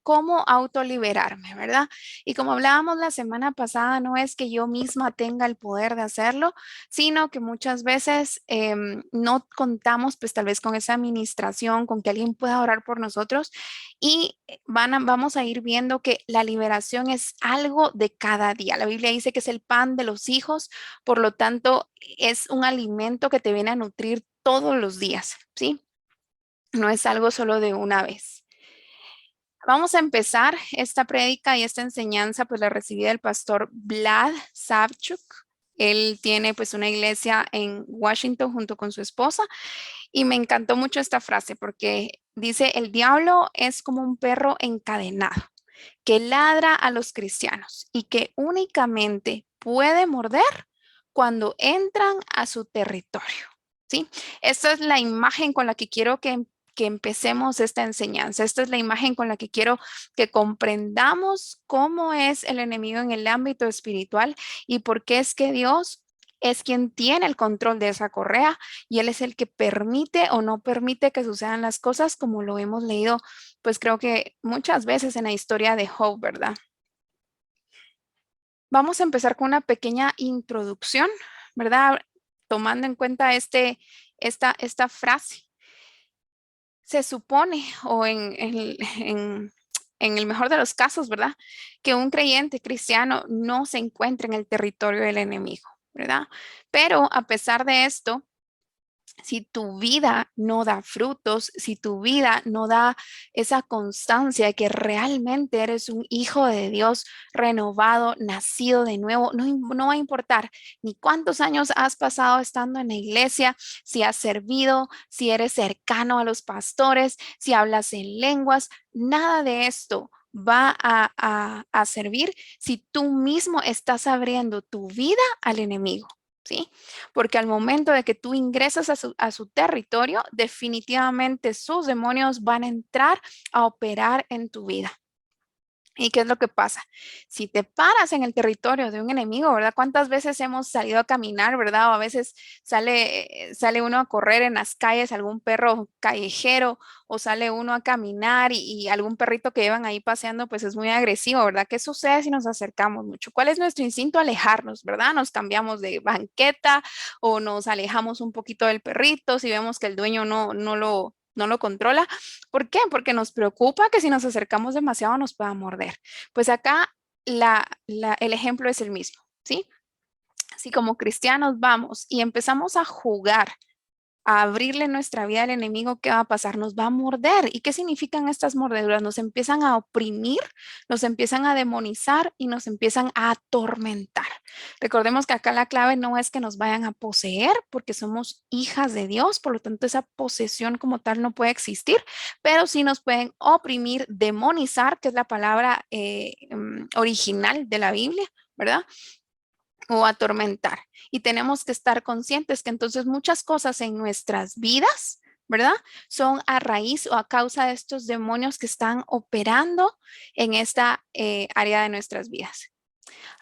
cómo autoliberarme, ¿verdad? Y como hablábamos la semana pasada, no es que yo misma tenga el poder de hacerlo, sino que muchas veces no contamos pues tal vez con esa administración, con que alguien pueda orar por nosotros y vamos a ir viendo que la liberación es algo de cada día. La Biblia dice que es el pan de los hijos, por lo tanto es un alimento que te viene a nutrir todos los días, ¿sí? No es algo solo de una vez. Vamos a empezar esta prédica y esta enseñanza, pues la recibí del pastor Vlad Savchuk. Él tiene pues una iglesia en Washington junto con su esposa y me encantó mucho esta frase porque dice, el diablo es como un perro encadenado que ladra a los cristianos y que únicamente puede morder cuando entran a su territorio. ¿Sí? Esta es la imagen con la que quiero que empecemos esta enseñanza. Esta es la imagen con la que quiero que comprendamos cómo es el enemigo en el ámbito espiritual y por qué es que Dios es quien tiene el control de esa correa y Él es el que permite o no permite que sucedan las cosas como lo hemos leído, pues creo que muchas veces en la historia de Job, ¿verdad? Vamos a empezar con una pequeña introducción, ¿verdad? Tomando en cuenta esta frase. Se supone, o en el mejor de los casos, ¿verdad? Que un creyente cristiano no se encuentra en el territorio del enemigo, ¿verdad? Pero a pesar de esto, si tu vida no da frutos, si tu vida no da esa constancia de que realmente eres un hijo de Dios renovado, nacido de nuevo, no va a importar ni cuántos años has pasado estando en la iglesia, si has servido, si eres cercano a los pastores, si hablas en lenguas, nada de esto va a servir si tú mismo estás abriendo tu vida al enemigo. ¿Sí? Porque al momento de que tú ingresas a su territorio, definitivamente sus demonios van a entrar a operar en tu vida. ¿Y qué es lo que pasa? Si te paras en el territorio de un enemigo, ¿verdad? ¿Cuántas veces hemos salido a caminar, ¿verdad? O a veces sale uno a correr en las calles, algún perro callejero, o sale uno a caminar y algún perrito que llevan ahí paseando, pues es muy agresivo, ¿verdad? ¿Qué sucede si nos acercamos mucho? ¿Cuál es nuestro instinto? Alejarnos, ¿verdad? Nos cambiamos de banqueta o nos alejamos un poquito del perrito si vemos que el dueño no lo controla. ¿Por qué? Porque nos preocupa que si nos acercamos demasiado nos pueda morder. Pues acá el ejemplo es el mismo, ¿sí? Si como cristianos vamos y empezamos a jugar, a abrirle nuestra vida al enemigo, ¿qué va a pasar? Nos va a morder. ¿Y qué significan estas mordeduras? Nos empiezan a oprimir, nos empiezan a demonizar y nos empiezan a atormentar. Recordemos que acá la clave no es que nos vayan a poseer porque somos hijas de Dios, por lo tanto esa posesión como tal no puede existir, pero sí nos pueden oprimir, demonizar, que es la palabra original de la Biblia, ¿verdad? O atormentar. Y tenemos que estar conscientes que entonces muchas cosas en nuestras vidas, ¿verdad? Son a raíz o a causa de estos demonios que están operando en esta área de nuestras vidas.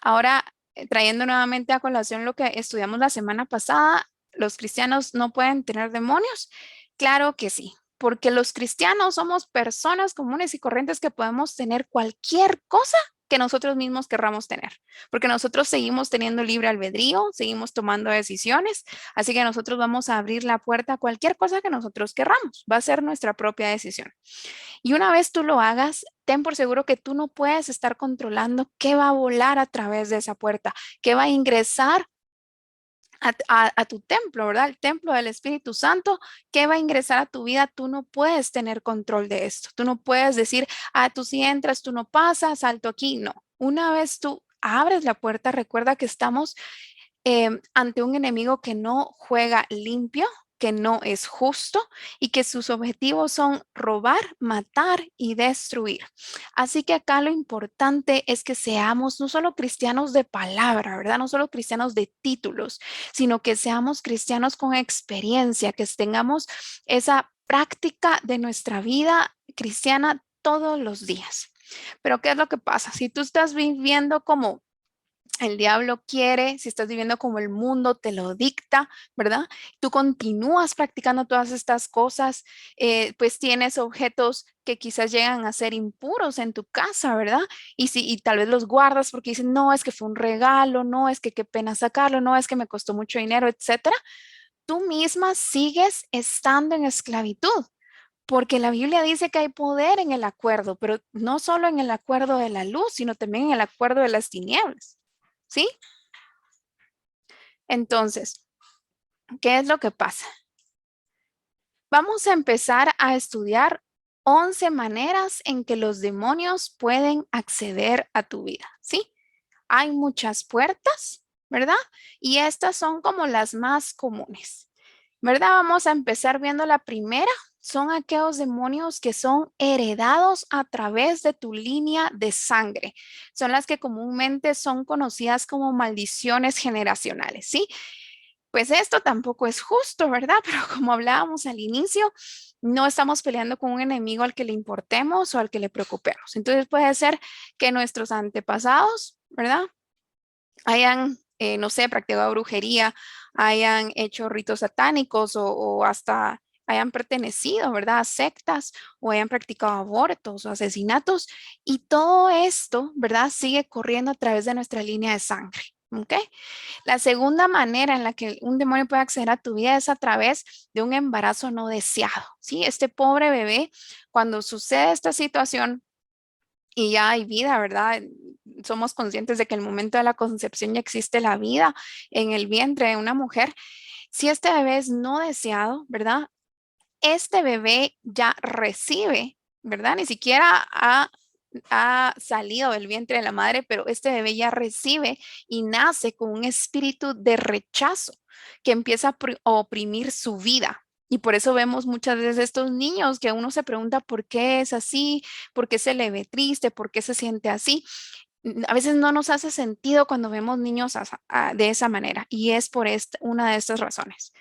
Ahora, trayendo nuevamente a colación lo que estudiamos la semana pasada, ¿los cristianos no pueden tener demonios? Claro que sí. Porque los cristianos somos personas comunes y corrientes que podemos tener cualquier cosa que nosotros mismos querramos tener, porque nosotros seguimos teniendo libre albedrío, seguimos tomando decisiones, así que nosotros vamos a abrir la puerta a cualquier cosa que nosotros querramos, va a ser nuestra propia decisión. Y una vez tú lo hagas, ten por seguro que tú no puedes estar controlando qué va a volar a través de esa puerta, qué va a ingresar a tu templo, ¿verdad? El templo del Espíritu Santo, ¿qué va a ingresar a tu vida? Tú no puedes tener control de esto. Tú no puedes decir, tú sí entras, tú no pasas, salto aquí. No. Una vez tú abres la puerta, recuerda que estamos ante un enemigo que no juega limpio, que no es justo y que sus objetivos son robar, matar y destruir. Así que acá lo importante es que seamos no solo cristianos de palabra, ¿verdad? No solo cristianos de títulos, sino que seamos cristianos con experiencia, que tengamos esa práctica de nuestra vida cristiana todos los días. Pero ¿qué es lo que pasa? Si tú estás viviendo como El diablo quiere, si estás viviendo como el mundo te lo dicta, ¿verdad? Tú continúas practicando todas estas cosas, pues tienes objetos que quizás llegan a ser impuros en tu casa, ¿verdad? Y tal vez los guardas porque dicen, no, es que fue un regalo, no, es que qué pena sacarlo, no, es que me costó mucho dinero, etcétera. Tú misma sigues estando en esclavitud. Porque la Biblia dice que hay poder en el acuerdo, pero no solo en el acuerdo de la luz, sino también en el acuerdo de las tinieblas. ¿Sí? Entonces, ¿qué es lo que pasa? Vamos a empezar a estudiar 11 maneras en que los demonios pueden acceder a tu vida, ¿sí? Hay muchas puertas, ¿verdad? Y estas son como las más comunes, ¿verdad? Vamos a empezar viendo la primera. Son aquellos demonios que son heredados a través de tu línea de sangre. Son las que comúnmente son conocidas como maldiciones generacionales, ¿sí? Pues esto tampoco es justo, ¿verdad? Pero como hablábamos al inicio, no estamos peleando con un enemigo al que le importemos o al que le preocupemos. Entonces puede ser que nuestros antepasados, ¿verdad? Hayan, no sé, practicado brujería, hayan hecho ritos satánicos o hasta hayan pertenecido, ¿verdad? A sectas o hayan practicado abortos o asesinatos. Y todo esto, ¿verdad? Sigue corriendo a través de nuestra línea de sangre. ¿Ok? La segunda manera en la que un demonio puede acceder a tu vida es a través de un embarazo no deseado, ¿sí? Este pobre bebé, cuando sucede esta situación y ya hay vida, ¿verdad? Somos conscientes de que en el momento de la concepción ya existe la vida en el vientre de una mujer. Si este bebé es no deseado, ¿verdad? Este bebé ya recibe, ¿verdad? Ni siquiera ha salido del vientre de la madre, pero este bebé ya recibe y nace con un espíritu de rechazo que empieza a oprimir su vida. Y por eso vemos muchas veces estos niños que uno se pregunta por qué es así, por qué se le ve triste, por qué se siente así. A veces no nos hace sentido cuando vemos niños de esa manera y es por una de estas razones.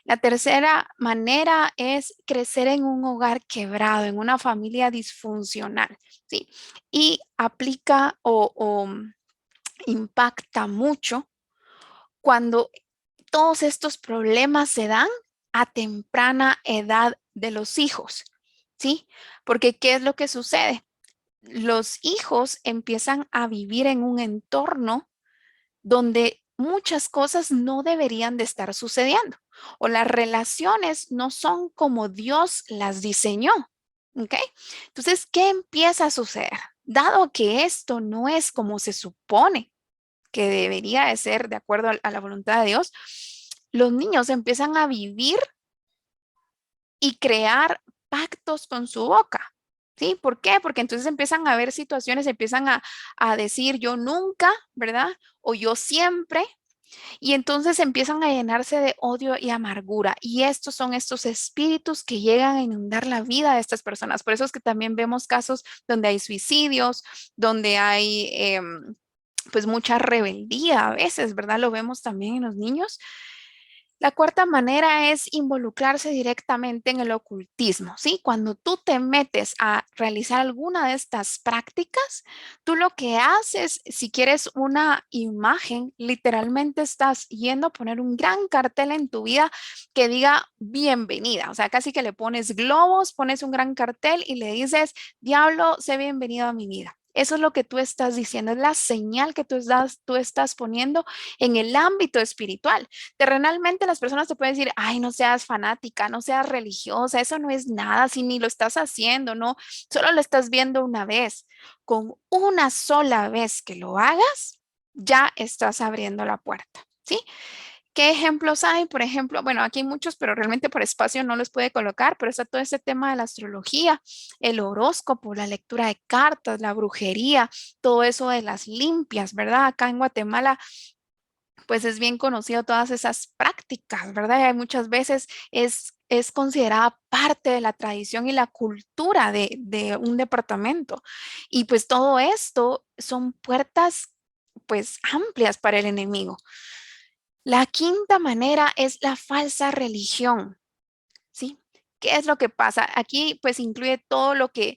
La tercera manera es crecer en un hogar quebrado, en una familia disfuncional, ¿sí? Y aplica o impacta mucho cuando todos estos problemas se dan a temprana edad de los hijos, ¿sí? Porque ¿qué es lo que sucede? Los hijos empiezan a vivir en un entorno donde muchas cosas no deberían de estar sucediendo o las relaciones no son como Dios las diseñó. ¿Ok? Entonces, ¿qué empieza a suceder? Dado que esto no es como se supone que debería de ser de acuerdo a la voluntad de Dios, los niños empiezan a vivir y crear pactos con su boca. ¿Sí? ¿Por qué? Porque entonces empiezan a haber situaciones, empiezan a decir yo nunca, ¿verdad? O yo siempre, y entonces empiezan a llenarse de odio y amargura. Y estos son estos espíritus que llegan a inundar la vida de estas personas. Por eso es que también vemos casos donde hay suicidios, donde hay pues mucha rebeldía a veces, ¿verdad? Lo vemos también en los niños. La cuarta manera es involucrarse directamente en el ocultismo, ¿sí? Cuando tú te metes a realizar alguna de estas prácticas, tú lo que haces, si quieres una imagen, literalmente estás yendo a poner un gran cartel en tu vida que diga bienvenida, o sea, casi que le pones globos, pones un gran cartel y le dices, diablo, sé bienvenido a mi vida. Eso es lo que tú estás diciendo, es la señal que tú estás poniendo en el ámbito espiritual. Terrenalmente las personas te pueden decir, ay, no seas fanática, no seas religiosa, eso no es nada, si ni lo estás haciendo, no, solo lo estás viendo una vez. Con una sola vez que lo hagas, ya estás abriendo la puerta, ¿sí? ¿Qué ejemplos hay? Por ejemplo, bueno, aquí hay muchos, pero realmente por espacio no los puede colocar, pero está todo este tema de la astrología, el horóscopo, la lectura de cartas, la brujería, todo eso de las limpias, ¿verdad? Acá en Guatemala pues es bien conocido todas esas prácticas, ¿verdad? Y muchas veces es considerada parte de la tradición y la cultura de un departamento. Y pues todo esto son puertas pues amplias para el enemigo. La quinta manera es la falsa religión, ¿sí? ¿Qué es lo que pasa? Aquí pues incluye todo lo que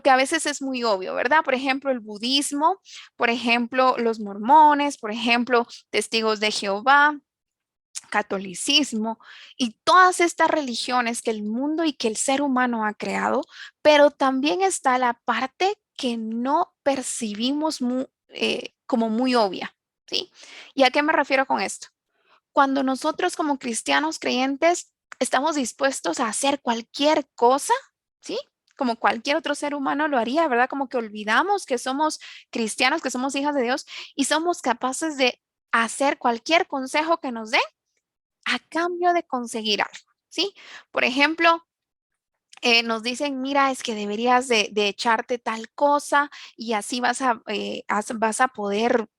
a veces es muy obvio, ¿verdad? Por ejemplo, el budismo, por ejemplo, los mormones, por ejemplo, testigos de Jehová, catolicismo y todas estas religiones que el mundo y que el ser humano ha creado, pero también está la parte que no percibimos como muy obvia, ¿sí? ¿Y a qué me refiero con esto? Cuando nosotros como cristianos creyentes estamos dispuestos a hacer cualquier cosa, ¿sí? Como cualquier otro ser humano lo haría, ¿verdad? Como que olvidamos que somos cristianos, que somos hijas de Dios y somos capaces de hacer cualquier consejo que nos den a cambio de conseguir algo, ¿sí? Por ejemplo, nos dicen, mira, es que deberías de echarte tal cosa y así vas a poder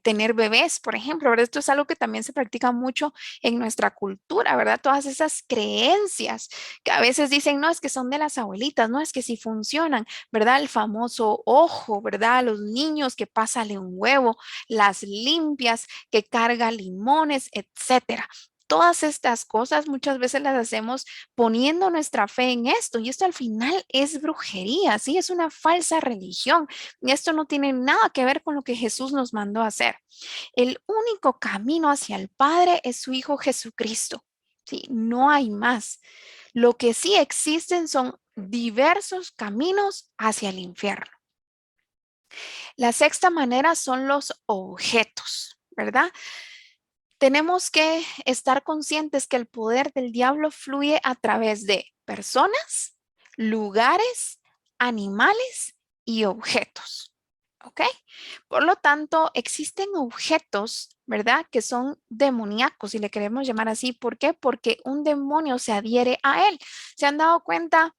tener bebés, por ejemplo, ¿verdad? Esto es algo que también se practica mucho en nuestra cultura, ¿verdad? Todas esas creencias que a veces dicen, no, es que son de las abuelitas, no, es que sí funcionan, ¿verdad? El famoso ojo, ¿verdad? Los niños que pásale un huevo, las limpias que carga limones, etcétera. Todas estas cosas muchas veces las hacemos poniendo nuestra fe en esto. Y esto al final es brujería, ¿sí? Es una falsa religión. Y esto no tiene nada que ver con lo que Jesús nos mandó a hacer. El único camino hacia el Padre es su Hijo Jesucristo, ¿sí? No hay más. Lo que sí existen son diversos caminos hacia el infierno. La sexta manera son los objetos, ¿verdad? Tenemos que estar conscientes que el poder del diablo fluye a través de personas, lugares, animales y objetos. ¿Ok? Por lo tanto, existen objetos, ¿verdad? Que son demoníacos, si le queremos llamar así. ¿Por qué? Porque un demonio se adhiere a él. ¿Se han dado cuenta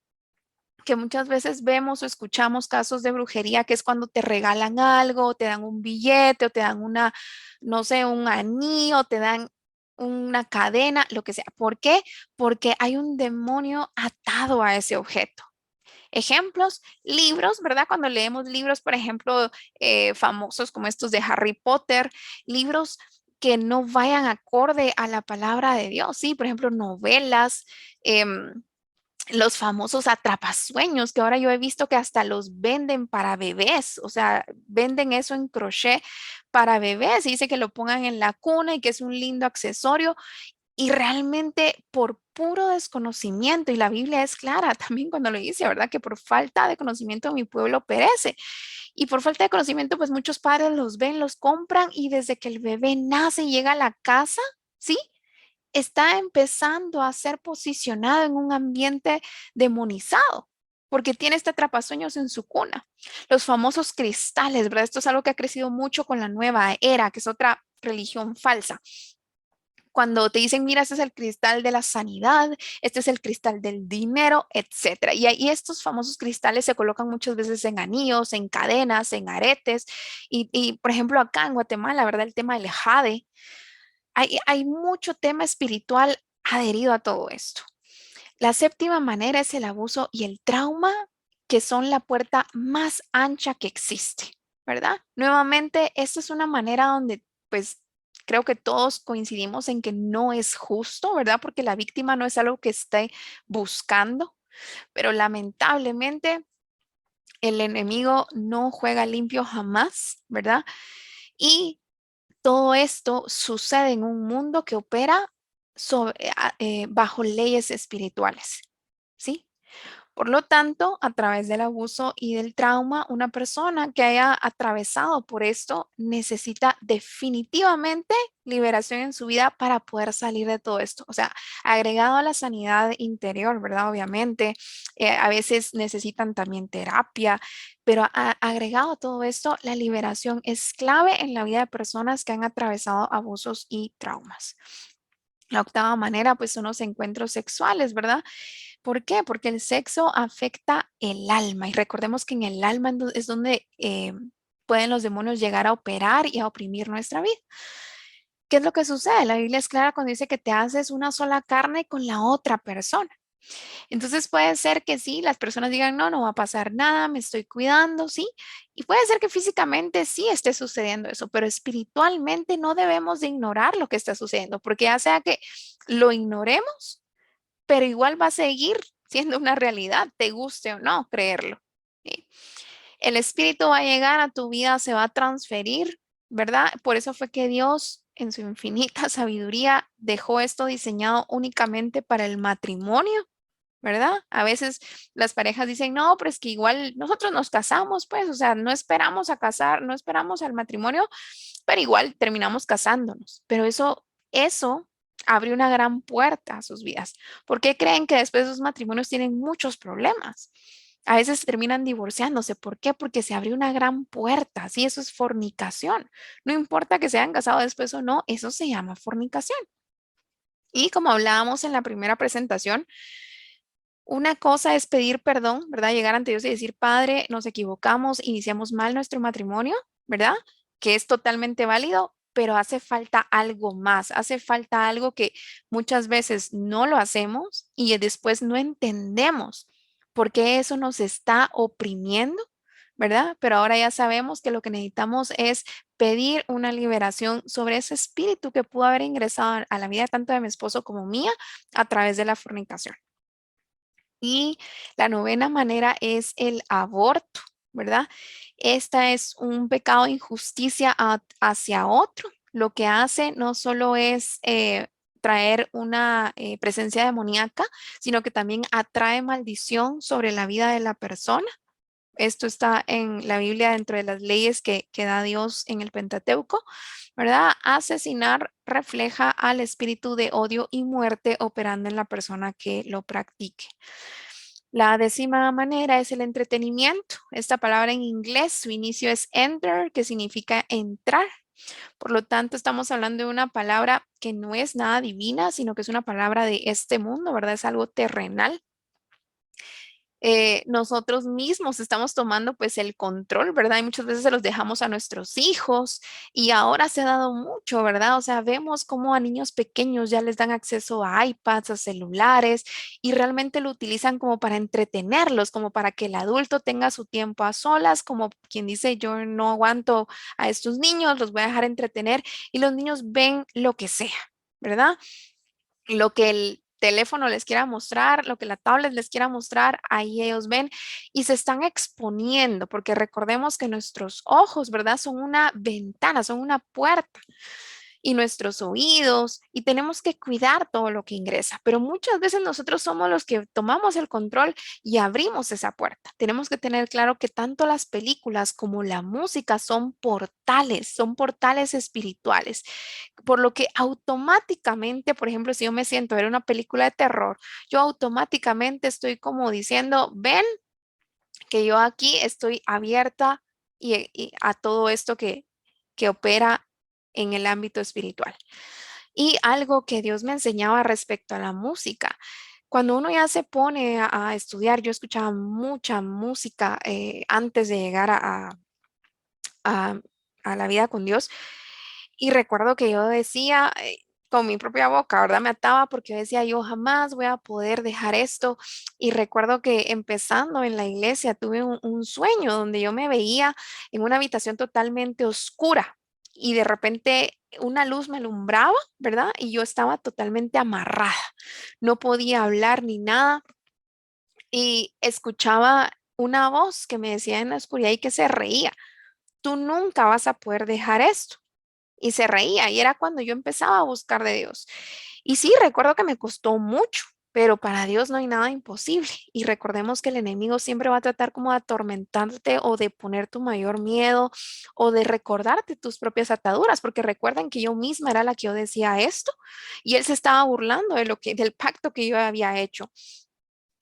que muchas veces vemos o escuchamos casos de brujería, que es cuando te regalan algo, te dan un billete o te dan una, no sé, un anillo, te dan una cadena, lo que sea? ¿Por qué? Porque hay un demonio atado a ese objeto. Ejemplos, libros, ¿verdad? Cuando leemos libros, por ejemplo, famosos como estos de Harry Potter, libros que no vayan acorde a la palabra de Dios, ¿sí? Por ejemplo, novelas, los famosos atrapasueños, que ahora yo he visto que hasta los venden para bebés, o sea, venden eso en crochet para bebés y dice que lo pongan en la cuna y que es un lindo accesorio y realmente por puro desconocimiento, y la Biblia es clara también cuando lo dice, ¿verdad? Que por falta de conocimiento mi pueblo perece. Y por falta de conocimiento, pues muchos padres los ven, los compran y desde que el bebé nace y llega a la casa, ¿sí? Está empezando a ser posicionado en un ambiente demonizado, porque tiene este atrapasueños en su cuna. Los famosos cristales, ¿verdad? Esto es algo que ha crecido mucho con la nueva era, que es otra religión falsa. Cuando te dicen, mira, este es el cristal de la sanidad, este es el cristal del dinero, etcétera. Y ahí estos famosos cristales se colocan muchas veces en anillos, en cadenas, en aretes. Por ejemplo, acá en Guatemala, ¿verdad? El tema del jade, hay mucho tema espiritual adherido a todo esto. La séptima manera es el abuso y el trauma, que son la puerta más ancha que existe, ¿verdad? Nuevamente, esta es una manera donde, pues, creo que todos coincidimos en que no es justo, ¿verdad? Porque la víctima no es algo que esté buscando, pero lamentablemente el enemigo no juega limpio jamás, ¿verdad? Y todo esto sucede en un mundo que opera bajo leyes espirituales, ¿sí? Por lo tanto, a través del abuso y del trauma, una persona que haya atravesado por esto necesita definitivamente liberación en su vida para poder salir de todo esto. O sea, agregado a la sanidad interior, ¿verdad? Obviamente, a veces necesitan también terapia, pero agregado a todo esto, la liberación es clave en la vida de personas que han atravesado abusos y traumas. La octava manera, pues, son los encuentros sexuales, ¿verdad? ¿Por qué? Porque el sexo afecta el alma y recordemos que en el alma es donde pueden los demonios llegar a operar y a oprimir nuestra vida. ¿Qué es lo que sucede? La Biblia es clara cuando dice que te haces una sola carne con la otra persona. Entonces puede ser que sí, las personas digan, no, no va a pasar nada, me estoy cuidando, sí. Y puede ser que físicamente sí esté sucediendo eso, pero espiritualmente no debemos de ignorar lo que está sucediendo, porque ya sea que lo ignoremos, pero igual va a seguir siendo una realidad, te guste o no creerlo. ¿Sí? El Espíritu va a llegar a tu vida, se va a transferir, ¿verdad? Por eso fue que Dios, en su infinita sabiduría, dejó esto diseñado únicamente para el matrimonio, ¿verdad? A veces las parejas dicen, no, pero es que igual nosotros nos casamos, pues, o sea, no esperamos a casar, no esperamos al matrimonio, pero igual terminamos casándonos. Pero eso abre una gran puerta a sus vidas. ¿Por qué creen que después esos matrimonios tienen muchos problemas? A veces terminan divorciándose. ¿Por qué? Porque se abrió una gran puerta. Sí, eso es fornicación. No importa que se hayan casado después o no, eso se llama fornicación. Y como hablábamos en la primera presentación, una cosa es pedir perdón, ¿verdad? Llegar ante Dios y decir, Padre, nos equivocamos, iniciamos mal nuestro matrimonio, ¿verdad? Que es totalmente válido, pero hace falta algo más, hace falta algo que muchas veces no lo hacemos y después no entendemos por qué eso nos está oprimiendo, ¿verdad? Pero ahora ya sabemos que lo que necesitamos es pedir una liberación sobre ese espíritu que pudo haber ingresado a la vida tanto de mi esposo como mía a través de la fornicación. Y la novena manera es el aborto, ¿verdad? Esta es un pecado de injusticia hacia otro. Lo que hace no solo es traer una presencia demoníaca, sino que también atrae maldición sobre la vida de la persona. Esto está en la Biblia dentro de las leyes que da Dios en el Pentateuco, ¿verdad? Asesinar refleja al espíritu de odio y muerte operando en la persona que lo practique. La décima manera es el entretenimiento. Esta palabra en inglés, su inicio es enter, que significa entrar. Por lo tanto, estamos hablando de una palabra que no es nada divina, sino que es una palabra de este mundo, ¿verdad? Es algo terrenal. Nosotros mismos estamos tomando pues el control, ¿verdad? Y muchas veces se los dejamos a nuestros hijos y ahora se ha dado mucho, ¿verdad? O sea, vemos cómo a niños pequeños ya les dan acceso a iPads, a celulares y realmente lo utilizan como para entretenerlos, como para que el adulto tenga su tiempo a solas, como quien dice, yo no aguanto a estos niños, los voy a dejar entretener y los niños ven lo que sea, ¿verdad? Lo que el teléfono les quiera mostrar, lo que la tablet les quiera mostrar, ahí ellos ven y se están exponiendo, porque recordemos que nuestros ojos, ¿verdad? Son una ventana, son una puerta y nuestros oídos y tenemos que cuidar todo lo que ingresa. Pero muchas veces nosotros somos los que tomamos el control y abrimos esa puerta. Tenemos que tener claro que tanto las películas como la música son portales espirituales, por lo que automáticamente, por ejemplo, si yo me siento a ver una película de terror, yo automáticamente estoy como diciendo, ven que yo aquí estoy abierta y a todo esto que opera en el ámbito espiritual. Y algo que Dios me enseñaba respecto a la música. Cuando uno ya se pone a estudiar, yo escuchaba mucha música antes de llegar a- a la vida con Dios. Y recuerdo que yo decía con mi propia boca, ¿verdad? Me ataba porque yo decía, yo jamás voy a poder dejar esto. Y recuerdo que empezando en la iglesia tuve un sueño donde yo me veía en una habitación totalmente oscura y de repente una luz me alumbraba, ¿verdad? Y yo estaba totalmente amarrada. No podía hablar ni nada y escuchaba una voz que me decía en la oscuridad y que se reía. Tú nunca vas a poder dejar esto y se reía y era cuando yo empezaba a buscar de Dios. Y sí, recuerdo que me costó mucho, pero para Dios no hay nada imposible. Y recordemos que el enemigo siempre va a tratar como de atormentarte o de poner tu mayor miedo o de recordarte tus propias ataduras, porque recuerden que yo misma era la que yo decía esto y él se estaba burlando del pacto que yo había hecho.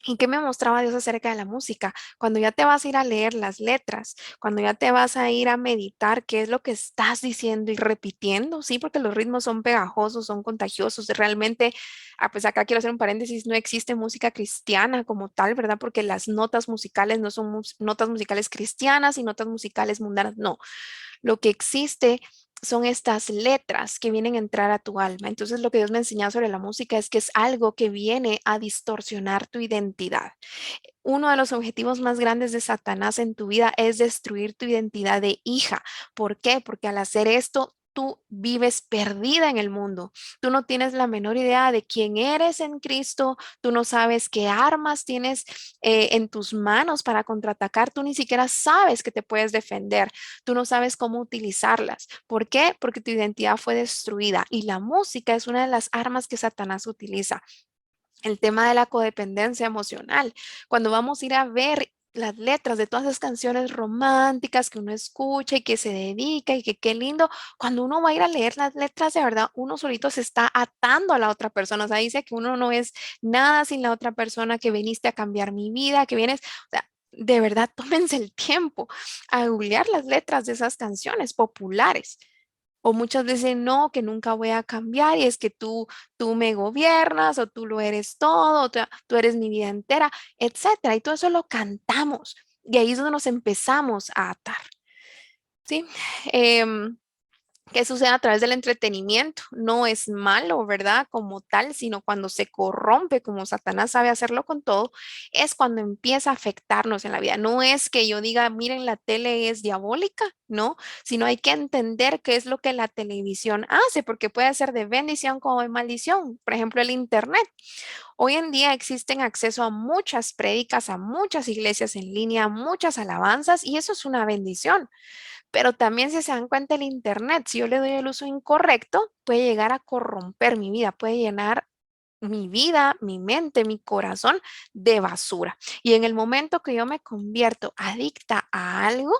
¿Y qué me mostraba Dios acerca de la música? Cuando ya te vas a ir a leer las letras, cuando ya te vas a ir a meditar qué es lo que estás diciendo y repitiendo, sí, porque los ritmos son pegajosos, son contagiosos. Realmente, pues acá quiero hacer un paréntesis, no existe música cristiana como tal, ¿verdad? Porque las notas musicales no son notas musicales cristianas y notas musicales mundanas, no. Lo que existe son estas letras que vienen a entrar a tu alma. Entonces, lo que Dios me enseña sobre la música es que es algo que viene a distorsionar tu identidad. Uno de los objetivos más grandes de Satanás en tu vida es destruir tu identidad de hija. ¿Por qué? Porque al hacer esto, tú vives perdida en el mundo. Tú no tienes la menor idea de quién eres en Cristo. Tú no sabes qué armas tienes en tus manos para contraatacar. Tú ni siquiera sabes que te puedes defender. Tú no sabes cómo utilizarlas. ¿Por qué? Porque tu identidad fue destruida y la música es una de las armas que Satanás utiliza. El tema de la codependencia emocional. Cuando vamos a ir a ver las letras de todas esas canciones románticas que uno escucha y que se dedica y que qué lindo, cuando uno va a ir a leer las letras de verdad, uno solito se está atando a la otra persona. O sea, dice que uno no es nada sin la otra persona, que viniste a cambiar mi vida, que vienes, o sea, de verdad, tómense el tiempo a googlear las letras de esas canciones populares. O muchas veces no, que nunca voy a cambiar y es que tú me gobiernas o tú lo eres todo, o tú eres mi vida entera, etcétera. Y todo eso lo cantamos y ahí es donde nos empezamos a atar, ¿sí? Em, que sucede a través del entretenimiento. No es malo, ¿verdad? Como tal, sino cuando se corrompe, como Satanás sabe hacerlo con todo, es cuando empieza a afectarnos en la vida. No es que yo diga, miren, la tele es diabólica, no, sino hay que entender qué es lo que la televisión hace, porque puede ser de bendición como de maldición. Por ejemplo, el Internet. Hoy en día existen acceso a muchas prédicas, a muchas iglesias en línea, muchas alabanzas, y eso es una bendición. Pero también si se dan cuenta el Internet, si yo le doy el uso incorrecto, puede llegar a corromper mi vida, puede llenar mi vida, mi mente, mi corazón de basura. Y en el momento que yo me convierto adicta a algo,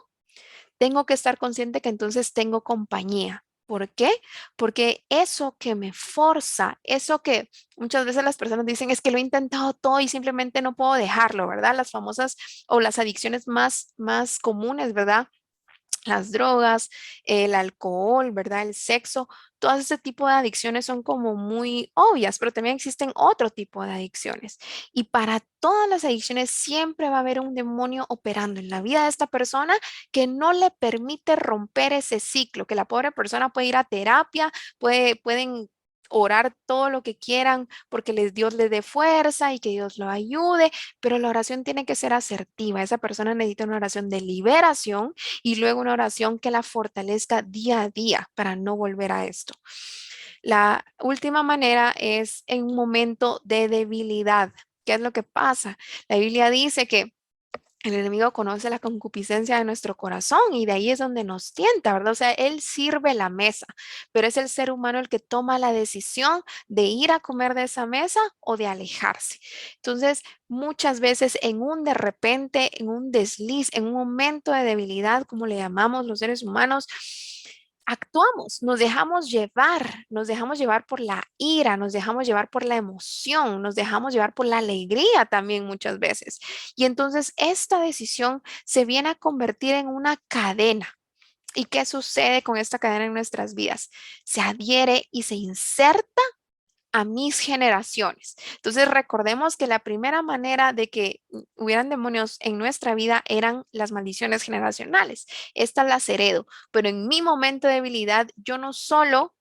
tengo que estar consciente que entonces tengo compañía. ¿Por qué? Porque eso que me forza, eso que muchas veces las personas dicen es que lo he intentado todo y simplemente no puedo dejarlo, ¿verdad? Las famosas o las adicciones más comunes, ¿verdad? Las drogas, el alcohol, ¿verdad? El sexo, todo ese tipo de adicciones son como muy obvias, pero también existen otro tipo de adicciones. Y para todas las adicciones siempre va a haber un demonio operando en la vida de esta persona que no le permite romper ese ciclo, que la pobre persona puede ir a terapia, pueden orar todo lo que quieran porque Dios les dé fuerza y que Dios lo ayude, pero la oración tiene que ser asertiva. Esa persona necesita una oración de liberación y luego una oración que la fortalezca día a día para no volver a esto. La última manera es en un momento de debilidad. ¿Qué es lo que pasa? La Biblia dice que el enemigo conoce la concupiscencia de nuestro corazón y de ahí es donde nos tienta, ¿verdad? O sea, él sirve la mesa, pero es el ser humano el que toma la decisión de ir a comer de esa mesa o de alejarse. Entonces, muchas veces en un de repente, en un desliz, en un momento de debilidad, como le llamamos los seres humanos, actuamos, nos dejamos llevar por la ira, nos dejamos llevar por la emoción, nos dejamos llevar por la alegría también muchas veces. Y entonces esta decisión se viene a convertir en una cadena. ¿Y qué sucede con esta cadena en nuestras vidas? Se adhiere y se inserta a mis generaciones. Entonces recordemos que la primera manera de que hubieran demonios en nuestra vida eran las maldiciones generacionales. Estas las heredo, pero en mi momento de debilidad yo no solo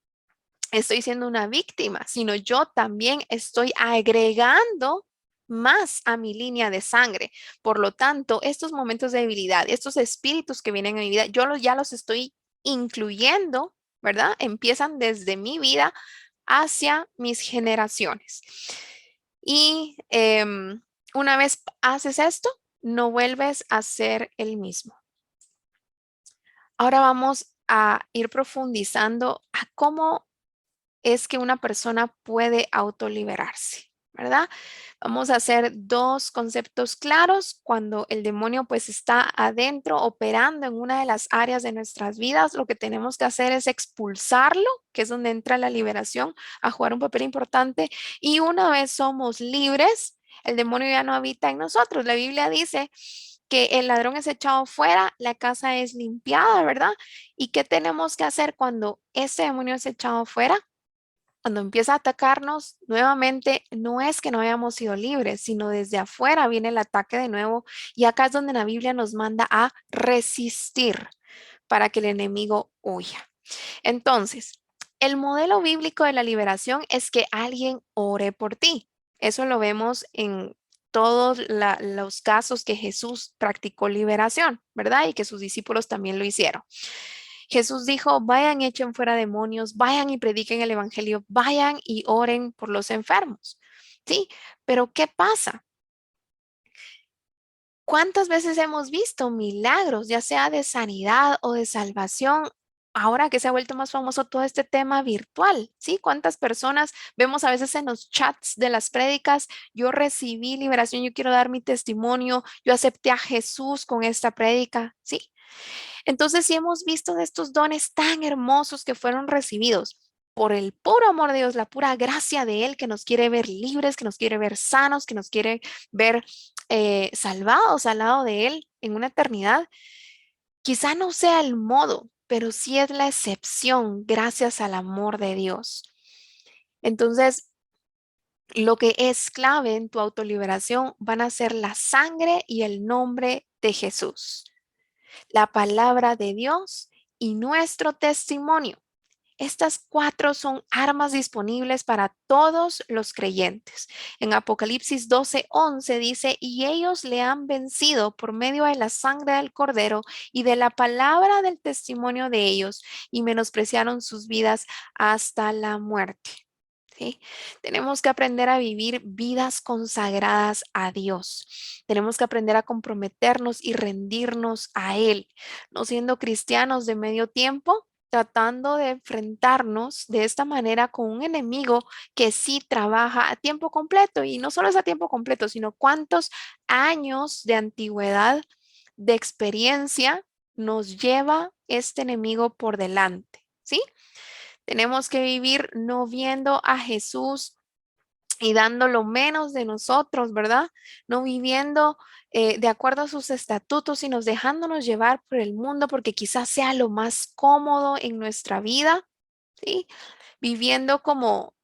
estoy siendo una víctima, sino yo también estoy agregando más a mi línea de sangre. Por lo tanto, estos momentos de debilidad, estos espíritus que vienen a mi vida, ya los estoy incluyendo, ¿verdad? Empiezan desde mi vida hacia mis generaciones. Y una vez haces esto, no vuelves a ser el mismo. Ahora vamos a ir profundizando a cómo es que una persona puede autoliberarse, ¿verdad? Vamos a hacer dos conceptos claros cuando el demonio pues está adentro operando en una de las áreas de nuestras vidas. Lo que tenemos que hacer es expulsarlo, que es donde entra la liberación a jugar un papel importante. Y una vez somos libres, el demonio ya no habita en nosotros. La Biblia dice que el ladrón es echado fuera, la casa es limpiada, ¿verdad? ¿Y qué tenemos que hacer cuando ese demonio es echado fuera? Cuando empieza a atacarnos nuevamente, no es que no hayamos sido libres, sino desde afuera viene el ataque de nuevo. Y acá es donde la Biblia nos manda a resistir para que el enemigo huya. Entonces, el modelo bíblico de la liberación es que alguien ore por ti. Eso lo vemos en todos los casos que Jesús practicó liberación, ¿verdad? Y que sus discípulos también lo hicieron. Jesús dijo, vayan y echen fuera demonios, vayan y prediquen el evangelio, vayan y oren por los enfermos. Sí, pero ¿qué pasa? ¿Cuántas veces hemos visto milagros, ya sea de sanidad o de salvación? Ahora que se ha vuelto más famoso todo este tema virtual, ¿sí? ¿Cuántas personas vemos a veces en los chats de las prédicas? Yo recibí liberación, yo quiero dar mi testimonio, yo acepté a Jesús con esta prédica, ¿sí? Entonces, si hemos visto de estos dones tan hermosos que fueron recibidos por el puro amor de Dios, la pura gracia de Él, que nos quiere ver libres, que nos quiere ver sanos, que nos quiere ver salvados al lado de Él en una eternidad, quizá no sea el modo, pero sí es la excepción gracias al amor de Dios. Entonces, lo que es clave en tu autoliberación van a ser la sangre y el nombre de Jesús, la palabra de Dios y nuestro testimonio. Estas cuatro son armas disponibles para todos los creyentes. En Apocalipsis 12:11 dice, y ellos le han vencido por medio de la sangre del cordero y de la palabra del testimonio de ellos, y menospreciaron sus vidas hasta la muerte. ¿Sí? Tenemos que aprender a vivir vidas consagradas a Dios. Tenemos que aprender a comprometernos y rendirnos a Él, no siendo cristianos de medio tiempo, tratando de enfrentarnos de esta manera con un enemigo que sí trabaja a tiempo completo. Y no solo es a tiempo completo, sino cuántos años de antigüedad, de experiencia nos lleva este enemigo por delante. ¿Sí? Tenemos que vivir no viendo a Jesús y dando lo menos de nosotros, ¿verdad? No viviendo de acuerdo a sus estatutos, sino dejándonos llevar por el mundo porque quizás sea lo más cómodo en nuestra vida, ¿sí? Viviendo como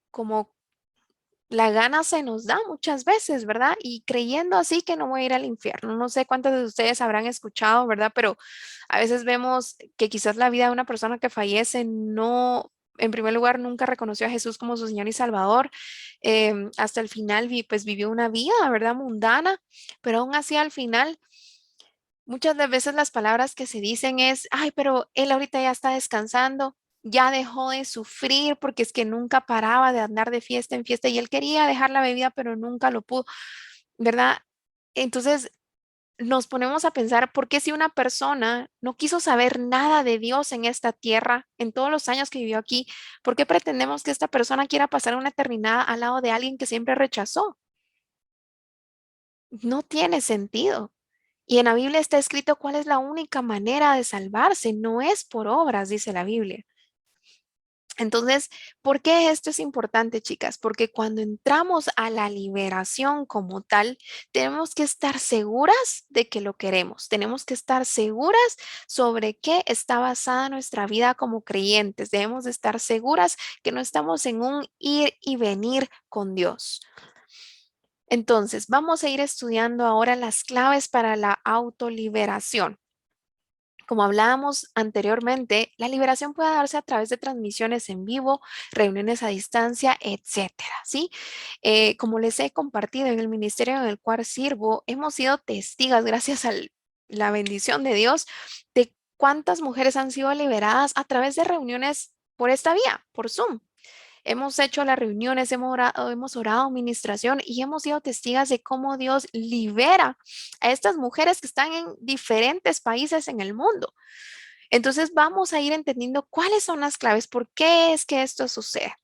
la gana se nos da muchas veces, ¿verdad? Y creyendo así que no voy a ir al infierno. No sé cuántos de ustedes habrán escuchado, ¿verdad? Pero a veces vemos que quizás la vida de una persona que fallece no, en primer lugar, nunca reconoció a Jesús como su Señor y Salvador. Hasta el final, pues vivió una vida, ¿verdad? Mundana, pero aún así al final muchas de veces las palabras que se dicen es, ay, pero él ahorita ya está descansando, ya dejó de sufrir porque es que nunca paraba de andar de fiesta en fiesta y él quería dejar la bebida, pero nunca lo pudo, ¿verdad? Entonces nos ponemos a pensar, ¿por qué si una persona no quiso saber nada de Dios en esta tierra, en todos los años que vivió aquí, por qué pretendemos que esta persona quiera pasar una eternidad al lado de alguien que siempre rechazó? No tiene sentido. Y en la Biblia está escrito cuál es la única manera de salvarse. No es por obras, dice la Biblia. Entonces, ¿por qué esto es importante, chicas? Porque cuando entramos a la liberación como tal, tenemos que estar seguras de que lo queremos. Tenemos que estar seguras sobre qué está basada nuestra vida como creyentes. Debemos de estar seguras que no estamos en un ir y venir con Dios. Entonces, vamos a ir estudiando ahora las claves para la autoliberación. Como hablábamos anteriormente, la liberación puede darse a través de transmisiones en vivo, reuniones a distancia, etcétera, ¿sí? Como les he compartido en el ministerio en el cual sirvo, hemos sido testigos, gracias a la bendición de Dios, de cuántas mujeres han sido liberadas a través de reuniones por esta vía, por Zoom. Hemos hecho las reuniones, hemos orado ministración y hemos sido testigos de cómo Dios libera a estas mujeres que están en diferentes países en el mundo. Entonces vamos a ir entendiendo cuáles son las claves, por qué es que esto sucede.